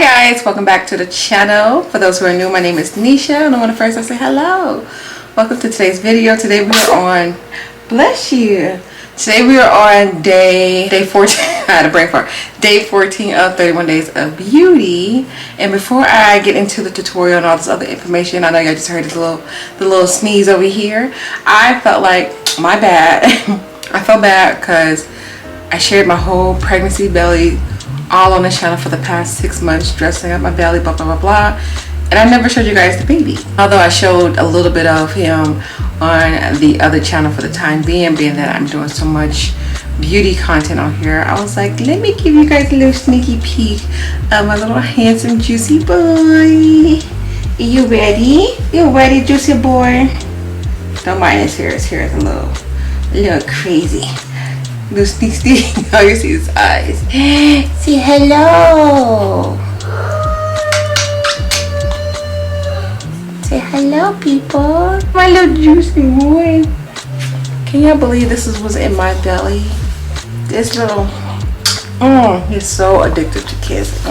guys, welcome back to the channel. For those who are new, my name is Nisha, and I want to first say hello. Welcome to today's video. Today we are on, bless you. Today we are on day 14. I had a brain fart. Day 14 of 31 days of beauty. And before I get into the tutorial and all this other information, I know y'all just heard this the little sneeze over here. I felt like, my bad. I felt bad because I shared my whole pregnancy belly all on the channel for the past 6 months, dressing up my belly, blah blah blah blah, and I never showed you guys the baby, although I showed a little bit of him on the other channel for the time being that I'm doing so much beauty content on here. I was like, let me give you guys a little sneaky peek of my little handsome juicy boy. Are you ready? You ready, juicy boy? Don't mind his hair. His hair is a little crazy. Little sneak. All you see his eyes. Say hello. Say hello, people. My little juicy boy. Can y'all believe this was in my belly? This little, he's so addicted to kids.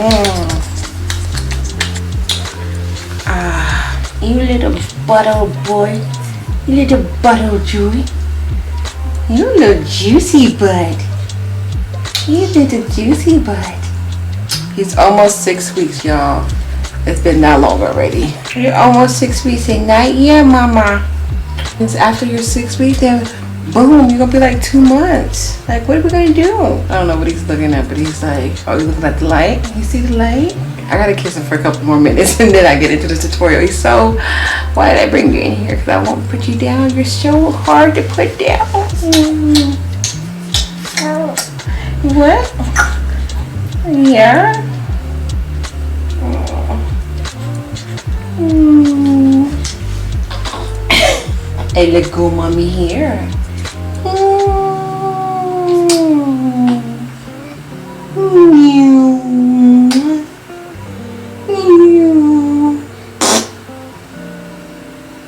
You little butter boy. You little butter joy. You little juicy bud. You little juicy bud. He's almost 6 weeks, y'all. It's been that long already. You're almost 6 weeks and not yet, mama. It's after your 6 weeks, then boom, you're gonna be like 2 months. Like, what are we gonna do? I don't know what he's looking at, but he's like, oh, he's looking at the light. You see the light? I gotta kiss him for a couple more minutes and then I get into the tutorial. He's so, why did I bring you in here? Because I won't put you down. You're so hard to put down. What? Yeah? Hey, let go, mommy here.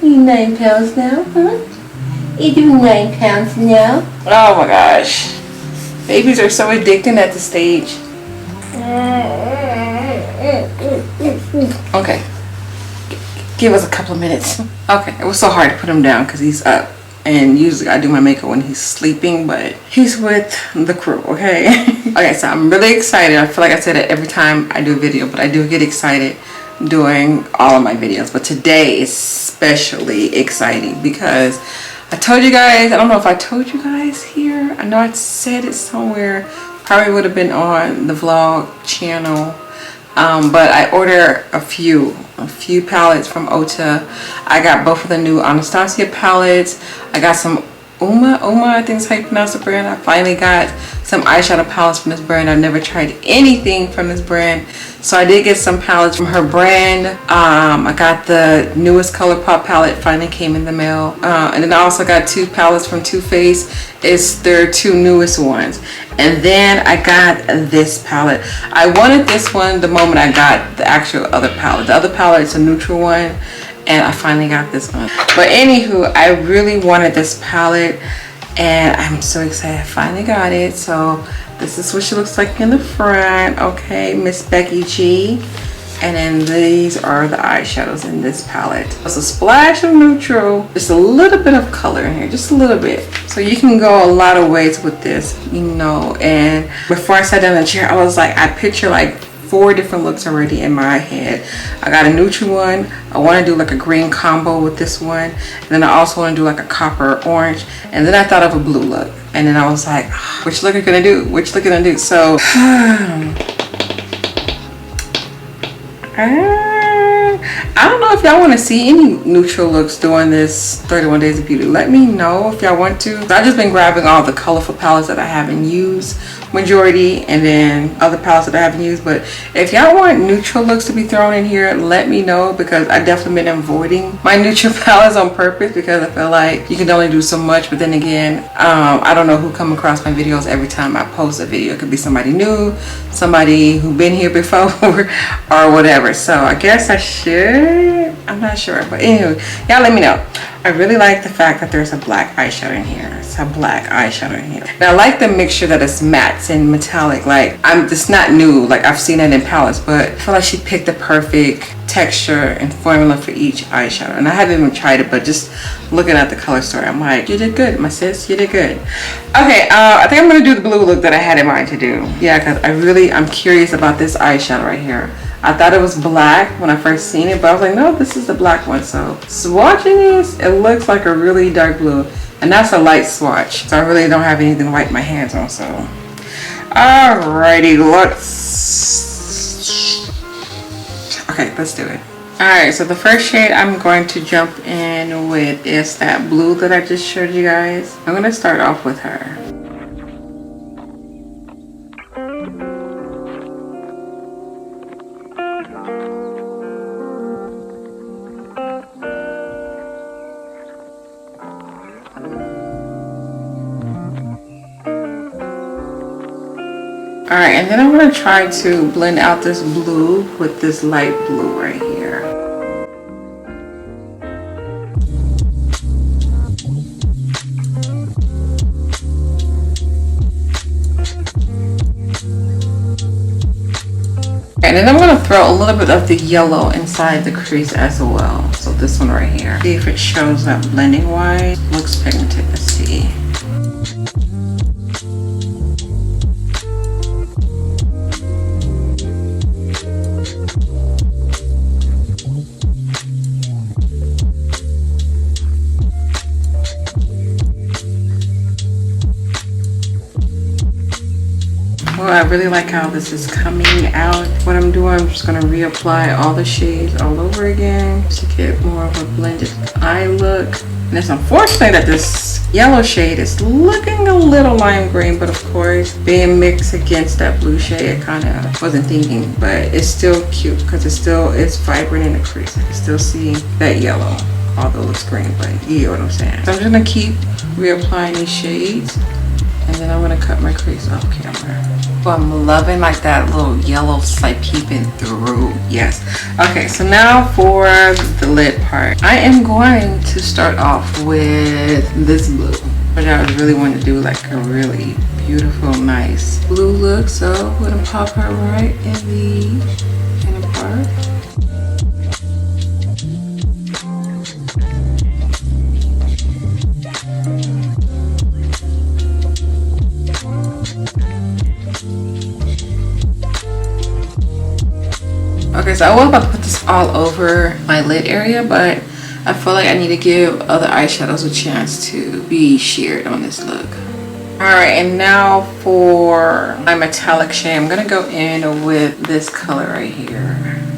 You 9 pounds now, huh? You do 9 pounds now? Oh my gosh. Babies are so addicting at this stage. Okay. Give us a couple of minutes. Okay, it was so hard to put him down because he's up. And usually I do my makeup when he's sleeping, but he's with the crew, okay? Okay, so I'm really excited. I feel like I said it every time I do a video, but I do get excited doing all of my videos. But today is especially exciting because I told you guys, I don't know if I told you guys here. I know I said it somewhere. Probably would have been on the vlog channel. But I ordered a few palettes from ULTA. I got both of the new Anastasia palettes. I got some Uma, I think is how you pronounce the brand. I finally got some eyeshadow palettes from this brand. I've never tried anything from this brand, so I did get some palettes from her brand. I got the newest ColourPop palette, finally came in the mail, and then I also got 2 palettes from Too Faced. It's their 2 newest ones. And then I got this palette. I wanted this one the moment I got the actual other palette. The other palette is a neutral one, and I finally got this one. But anywho, I really wanted this palette and I'm so excited I finally got it. So this is what she looks like in the front. Okay, Miss Becky G. And then these are the eyeshadows in this palette. It's a splash of neutral, just a little bit of color in here, just a little bit. So you can go a lot of ways with this, you know. And before I sat down in the chair, I was like, I picture like 4 different looks already in my head. I got a neutral one. I want to do like a green combo with this one. And then I also want to do like a copper orange. And then I thought of a blue look. And then I was like, which look are you gonna do? Which look are you gonna do? So I don't know if y'all want to see any neutral looks during this 31 days of beauty. Let me know if y'all want to. I've just been grabbing all the colorful palettes that I haven't used majority, and then other palettes that I haven't used. But if y'all want neutral looks to be thrown in here, let me know, because I've definitely been avoiding my neutral palettes on purpose because I feel like you can only do so much. But then again, I don't know who come across my videos every time I post a video. It could be somebody new, somebody who been here before, or whatever. So I guess I should it? I'm not sure, but anyway, y'all let me know. I really like the fact that there's a black eyeshadow in here. It's a black eyeshadow in here. And I like the mixture that it's matte and metallic. Like, it's not new. Like, I've seen it in palettes, but I feel like she picked the perfect texture and formula for each eyeshadow. And I haven't even tried it, but just looking at the color story, I'm like, you did good, my sis, you did good. Okay, I think I'm gonna do the blue look that I had in mind to do. Yeah, because I'm curious about this eyeshadow right here. I thought it was black when I first seen it, but I was like, no, this is the black one. So swatching this, it looks like a really dark blue, and that's a light swatch. So I really don't have anything to wipe my hands on. So, alrighty, let's do it. Alright, so the first shade I'm going to jump in with is that blue that I just showed you guys. I'm gonna start off with her. Alright, and then I'm going to try to blend out this blue with this light blue right here. And then I'm going to throw a little bit of the yellow inside the crease as well. So this one right here. See if it shows up blending wise. Looks pigmented, let's see. Well, I really like how this is coming out. What I'm doing, I'm just going to reapply all the shades all over again to get more of a blended eye look. And it's unfortunate that this yellow shade is looking a little lime green, but of course, being mixed against that blue shade, I kind of wasn't thinking, but it's still cute because it's vibrant in the crease. I can still see that yellow, although it looks green, but you get what I'm saying. So I'm just going to keep reapplying these shades, and then I'm going to cut my crease off camera. Well, I'm loving like that little yellow like peeping through. Yes. Okay, so now for the lid part. I am going to start off with this blue, which I really want to do like a really beautiful, nice blue look. So I'm going to pop her right in the inner part. Okay, so I was about to put this all over my lid area, but I feel like I need to give other eyeshadows a chance to be sheared on this look. Alright, and now for my metallic shade, I'm going to go in with this color right here.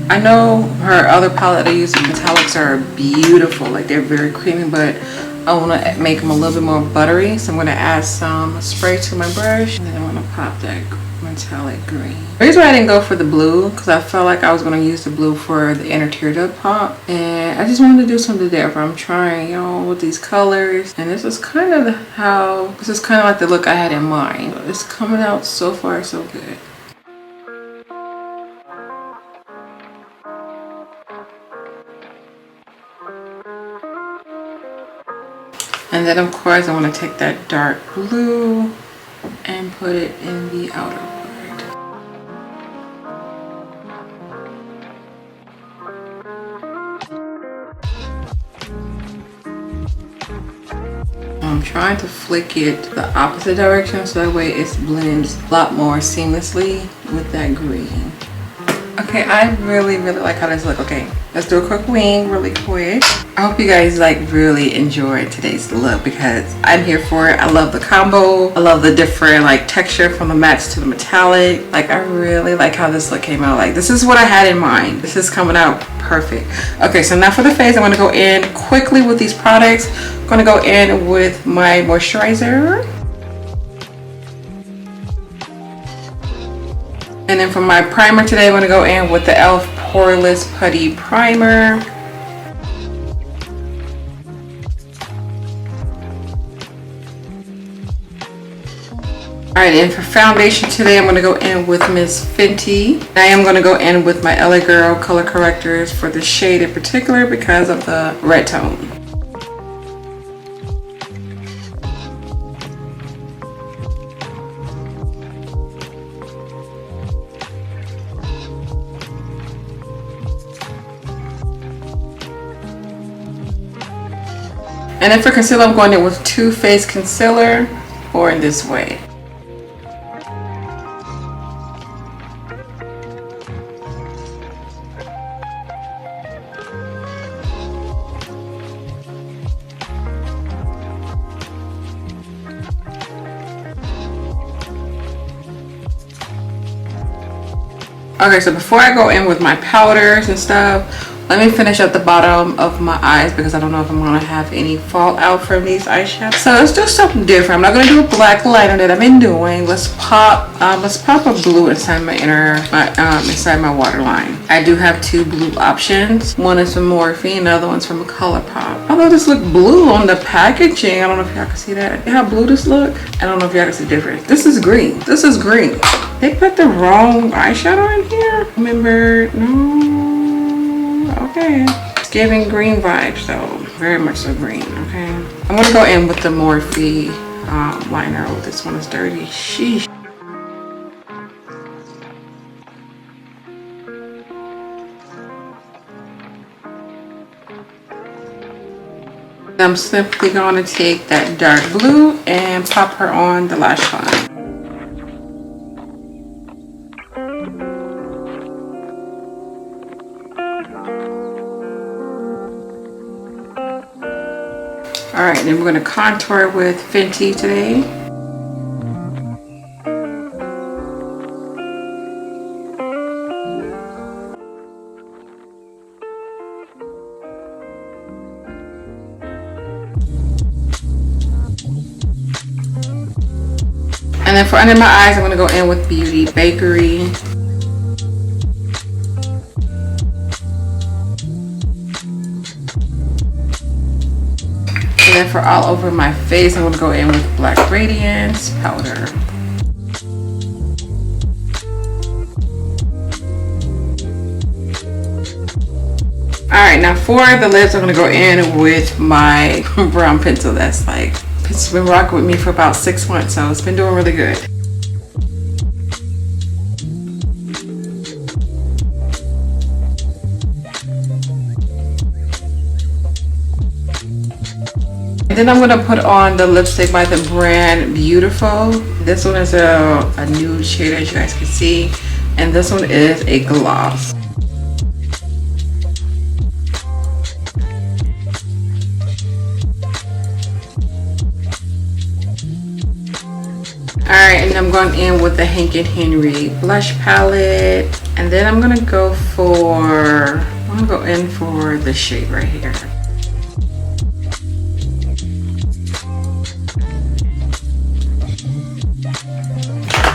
I know her other palette I use, metallics are beautiful, like they're very creamy, but I want to make them a little bit more buttery, so I'm going to add some spray to my brush, and then I'm going to pop that metallic green. The reason why I didn't go for the blue, because I felt like I was going to use the blue for the inner tear duct pop, and I just wanted to do something different. I'm trying, y'all, with these colors, and this is kind of like the look I had in mind. It's coming out so far so good. And then of course I want to take that dark blue and put it in the outer part. I'm trying to flick it the opposite direction so that way it blends a lot more seamlessly with that green. Okay, I really like how this looks. Okay, let's do a quick wing really quick. I hope you guys like really enjoyed today's look because I'm here for it. I love the combo. I love the different like texture from the mattes to the metallic. Like I really like how this look came out. Like this is what I had in mind. This is coming out perfect. Okay, so now for the face, I'm going to go in quickly with these products. I'm going to go in with my moisturizer. And then for my primer today, I'm going to go in with the e.l.f. Poreless Putty Primer. Alright, and for foundation today, I'm going to go in with Miss Fenty. I am going to go in with my LA Girl color correctors for the shade in particular because of the red tone. And then for concealer, I'm going in with Too Faced Concealer, or in this way. Okay, so before I go in with my powders and stuff, let me finish up the bottom of my eyes because I don't know if I'm gonna have any fallout from these eyeshadows. So let's do something different. I'm not gonna do a black liner that I've been doing. Let's pop a blue inside my inside my waterline. I do have two blue options. One is from Morphe and the other one's from ColourPop. Although this look blue on the packaging, I don't know if y'all can see that. See how blue this look? I don't know if y'all can see the difference. This is green. This is green. They put the wrong eyeshadow in here. Remember? No. Okay, it's giving green vibes though, very much so green. Okay, I'm gonna go in with the Morphe liner. Oh, this one is dirty. Sheesh. I'm simply gonna take that dark blue and pop her on the lash line. Alright, then we're going to contour with Fenty today. And then for under my eyes, I'm going to go in with Beauty Bakerie. And then for all over my face, I'm going to go in with BLACKRADIANCE powder. Alright, now for the lips, I'm going to go in with my brown pencil. That's like, it's been rocking with me for about 6 months, so it's been doing really good. Then I'm going to put on the lipstick by the brand Beautiful. This one is a nude shade, as you guys can see. And this one is a gloss. Alright, and I'm going in with the Hank & Henry blush palette. And then I'm going to go in for the shade right here.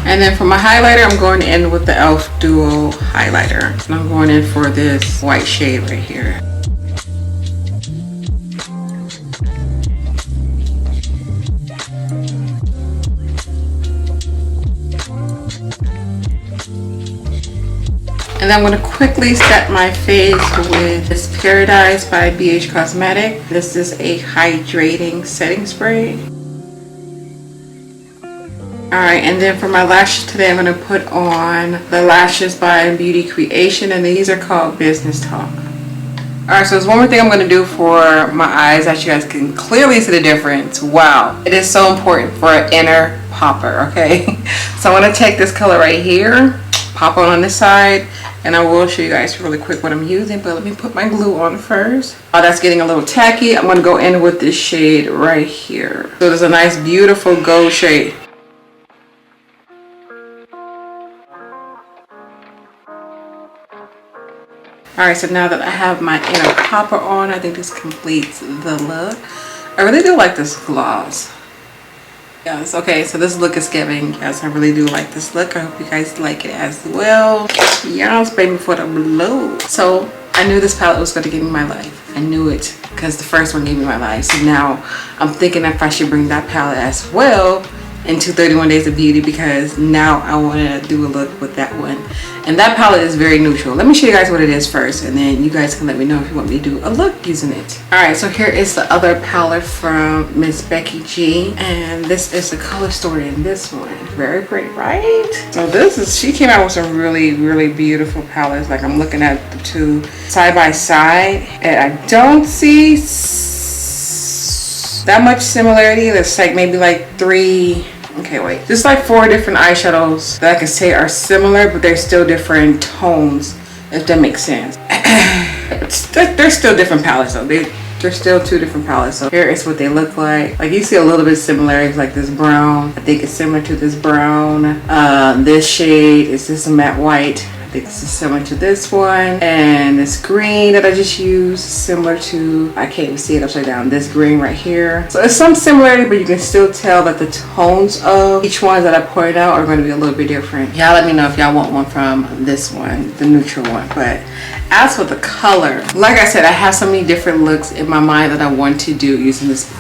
And then for my highlighter, I'm going in with the e.l.f. Duo highlighter. And I'm going in for this white shade right here. And I'm going to quickly set my face with this Paradise by BH Cosmetic. This is a hydrating setting spray. Alright, and then for my lashes today, I'm going to put on the lashes by Beauty Creation, and these are called Business Talk. Alright, so there's one more thing I'm going to do for my eyes that you guys can clearly see the difference. Wow, it is so important for an inner popper, okay? So I'm going to take this color right here, pop on this side, and I will show you guys really quick what I'm using, but let me put my glue on first. Oh, that's getting a little tacky. I'm going to go in with this shade right here. So there's a nice, beautiful gold shade. Alright, so now that I have my inner popper on, I think this completes the look. I really do like this gloss. Yes, okay, so this look is giving. Yes, I really do like this look. I hope you guys like it as well. Y'all spray me for the blue. So I knew this palette was going to give me my life. I knew it because the first one gave me my life. So now I'm thinking if I should bring that palette as well into 31 Days of Beauty because now I want to do a look with that one. And that palette is very neutral. Let me show you guys what it is first, and then you guys can let me know if you want me to do a look using it. Alright, so here is the other palette from Miss Becky G, and this is the color story in this one. Very pretty, right? So this is, she came out with some really, really beautiful palettes. Like, I'm looking at the two side by side, and I don't see that much similarity. There's like maybe like 3, okay, wait, there's like 4 different eyeshadows that I can say are similar, but they're still different tones, if that makes sense. They're still different palettes though. They're still 2 different palettes. So here is what they look like. Like, you see a little bit similarities, like this brown. I think it's similar to this brown. This shade is this matte white. I think this is similar to this one, and this green that I just used similar to, I can't even see it upside down, this green right here. So it's some similarity, but you can still tell that the tones of each one that I pointed out are going to be a little bit different. Y'all let me know if y'all want one from this one, the neutral one. But as for the color, like I said, I have so many different looks in my mind that I want to do using this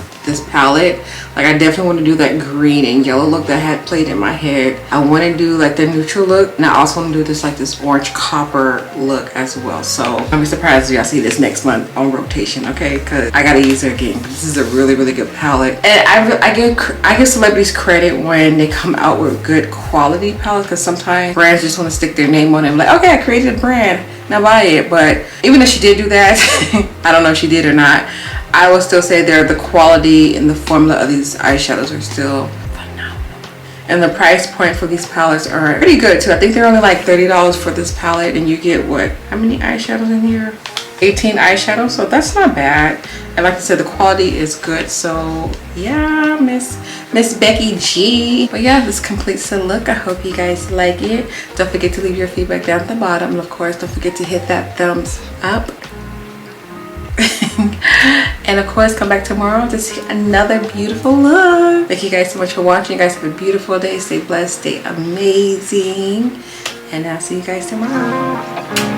palette. Like, I definitely want to do that green and yellow look that had played in my head. I want to do like the neutral look, and I also want to do this like this orange copper look as well. So I'm surprised if y'all see this next month on rotation, okay? Because I gotta use it again. This is a really, really good palette, and I give celebrities credit when they come out with good quality palettes, because sometimes brands just want to stick their name on it and like, okay, I created a brand, now buy it. But even if she did do that, I don't know if she did or not, I will still say the quality and the formula of these eyeshadows are still phenomenal. And the price point for these palettes are pretty good too. I think they're only like $30 for this palette, and you get what? How many eyeshadows in here? 18 eyeshadows, so that's not bad. And like I said, the quality is good. So yeah, Miss Becky G. But yeah, this completes the look. I hope you guys like it. Don't forget to leave your feedback down at the bottom. And of course, don't forget to hit that thumbs up. And of course, come back tomorrow to see another beautiful look. Thank you guys so much for watching. You guys have a beautiful day. Stay blessed, stay amazing, and I'll see you guys tomorrow.